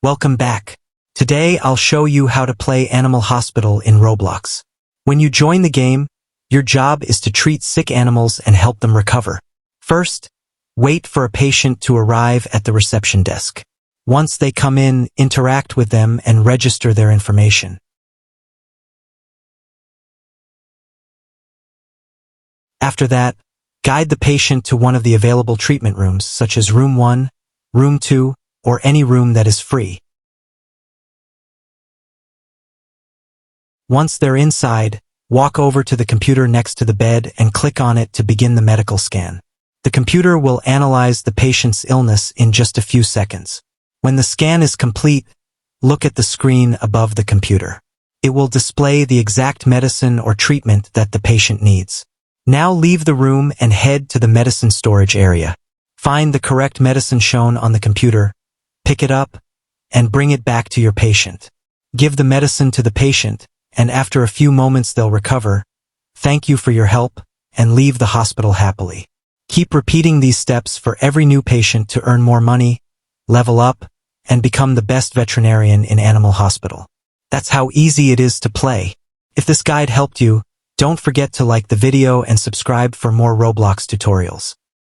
Welcome back. Today I'll show you how to play Animal Hospital in Roblox. When you join the game, your job is to treat sick animals and help them recover. First, wait for a patient to arrive at the reception desk. Once they come in, interact with them and register their information. After that, guide the patient to one of the available treatment rooms, such as Room 1, Room 2, or any room that is free. Once they're inside, walk over to the computer next to the bed and click on it to begin the medical scan. The computer will analyze the patient's illness in just a few seconds. When the scan is complete, look at the screen above the computer. It will display the exact medicine or treatment that the patient needs. Now leave the room and head to the medicine storage area. Find the correct medicine shown on the computer, pick it up, and bring it back to your patient. Give the medicine to the patient, and after a few moments they'll recover. Thank you for your help, and leave the hospital happily. Keep repeating these steps for every new patient to earn more money, level up, and become the best veterinarian in Animal Hospital. That's how easy it is to play. If this guide helped you, don't forget to like the video and subscribe for more Roblox tutorials.